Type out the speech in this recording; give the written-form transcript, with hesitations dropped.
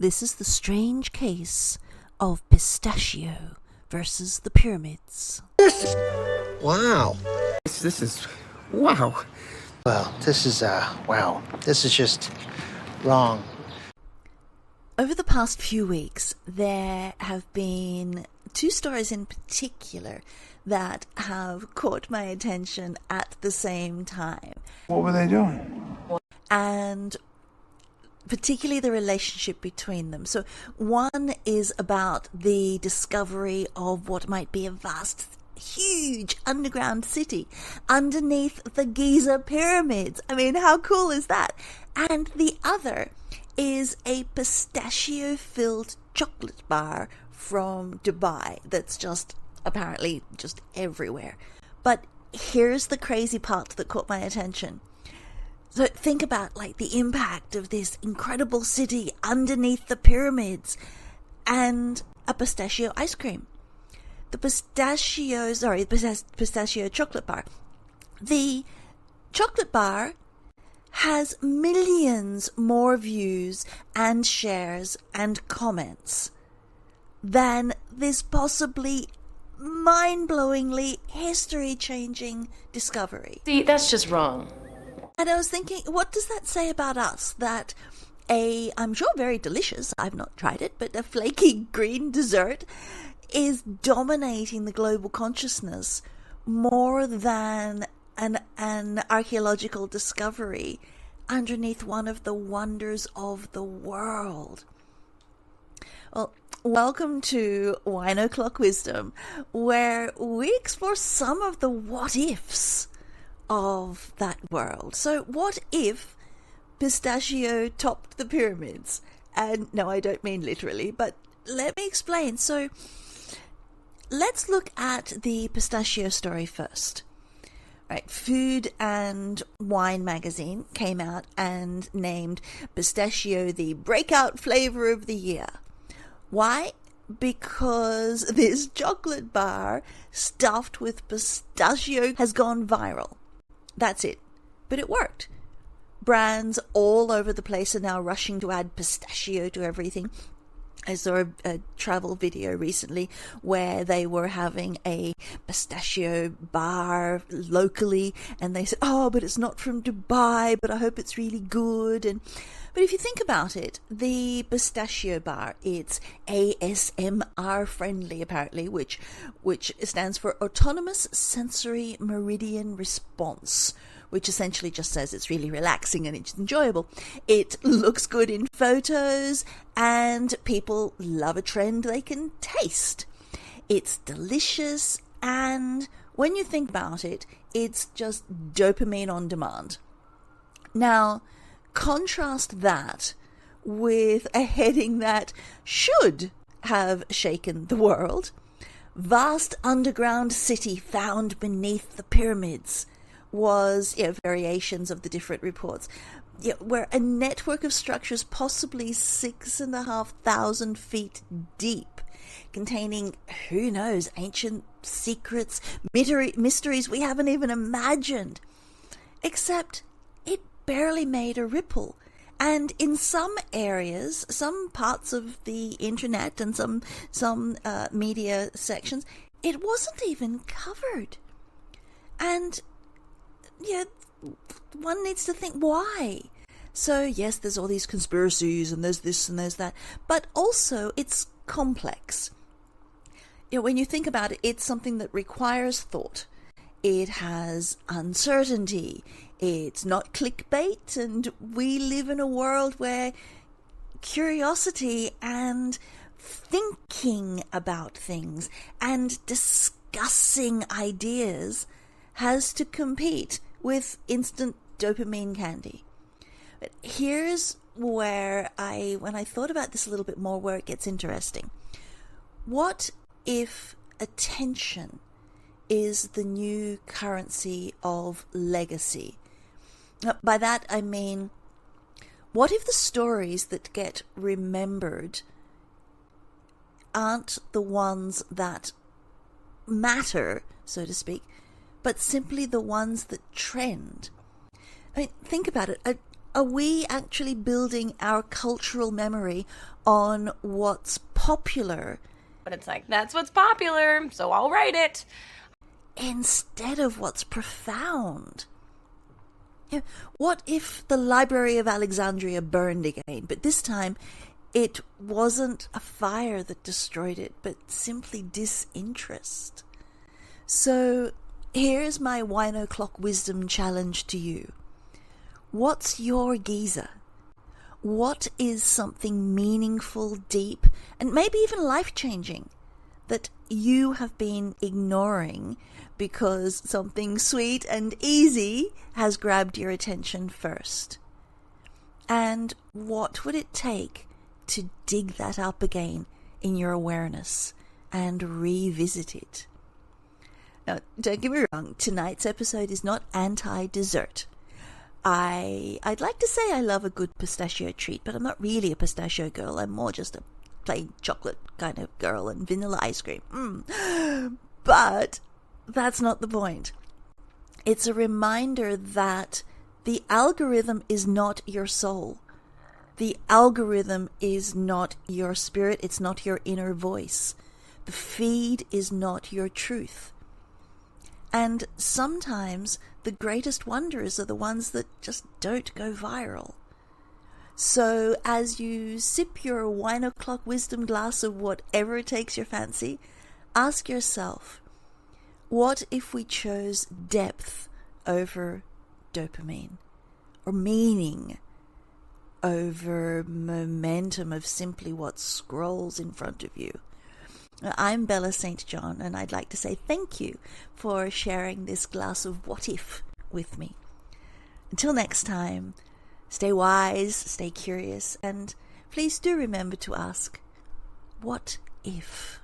This is the strange case of Pistachio versus the pyramids. Wow. This is... wow. Well, this is, wow. This is just wrong. Over the past few weeks, there have been two stories in particular that have caught my attention at the same time. What were they doing? And particularly the relationship between them. So one is about the discovery of what might be a vast, huge underground city underneath the Giza pyramids. I mean, how cool is that? And the other is a pistachio-filled chocolate bar from Dubai that's just apparently just everywhere. But here's the crazy part that caught my attention. So think about like the impact of this incredible city underneath the pyramids and a pistachio ice cream. The pistachio chocolate bar. The chocolate bar has millions more views and shares and comments than this possibly mind-blowingly history-changing discovery. See, that's just wrong. And I was thinking, what does that say about us? That I'm sure very delicious, I've not tried it, but a flaky green dessert is dominating the global consciousness more than an archaeological discovery underneath one of the wonders of the world. Well, welcome to Wine O'Clock Wisdom, where we explore some of the what-ifs of that world. So what if pistachio topped the pyramids? And no, I don't mean literally, but let me explain. So let's look at the pistachio story first. Right, Food and Wine magazine came out and named pistachio the breakout flavor of the year. Why? Because this chocolate bar stuffed with pistachio has gone viral. That's it. But it worked. Brands all over the place are now rushing to add pistachio to everything. I saw a travel video recently where they were having a pistachio bar locally, and they said, oh, but it's not from Dubai, but I hope it's really good. But if you think about it, the pistachio bar, it's ASMR friendly apparently, which stands for Autonomous Sensory Meridian Response, which essentially just says it's really relaxing and it's enjoyable. It looks good in photos and people love a trend they can taste. It's delicious, and when you think about it, it's just dopamine on demand. Now, contrast that with a heading that should have shaken the world. Vast underground city found beneath the pyramids was, variations of the different reports, where a network of structures possibly 6,500 feet deep, containing, who knows, ancient secrets, mysteries we haven't even imagined. Except it barely made a ripple. And in some areas, some parts of the internet and some media sections, it wasn't even covered. And one needs to think, why? So yes, there's all these conspiracies and there's this and there's that, but also it's complex. When you think about it, it's something that requires thought. It has uncertainty. It's not clickbait, and we live in a world where curiosity and thinking about things and discussing ideas has to compete with instant dopamine candy. But here's where when I thought about this a little bit more, where it gets interesting. What if attention is the new currency of legacy? By that I mean, what if the stories that get remembered aren't the ones that matter, so to speak, but simply the ones that trend? I mean, think about it. are we actually building our cultural memory on what's popular? But it's like, that's what's popular, so I'll write it. Instead of what's profound. Yeah, what if the Library of Alexandria burned again, but this time it wasn't a fire that destroyed it, but simply disinterest? So here's my wine o'clock wisdom challenge to you. What's your Giza? What is something meaningful, deep, and maybe even life-changing that you have been ignoring because something sweet and easy has grabbed your attention first? And what would it take to dig that up again in your awareness and revisit it? Now, don't get me wrong, tonight's episode is not anti-dessert. I'd like to say I love a good pistachio treat, but I'm not really a pistachio girl. I'm more just a plain chocolate kind of girl and vanilla ice cream. But that's not the point. It's a reminder that the algorithm is not your soul. The algorithm is not your spirit. It's not your inner voice. The feed is not your truth. And sometimes the greatest wonders are the ones that just don't go viral. So as you sip your wine o'clock wisdom glass of whatever takes your fancy, ask yourself, what if we chose depth over dopamine, or meaning over momentum of simply what scrolls in front of you? I'm Bella St. John, and I'd like to say thank you for sharing this glass of what if with me. Until next time, stay wise, stay curious, and please do remember to ask, what if?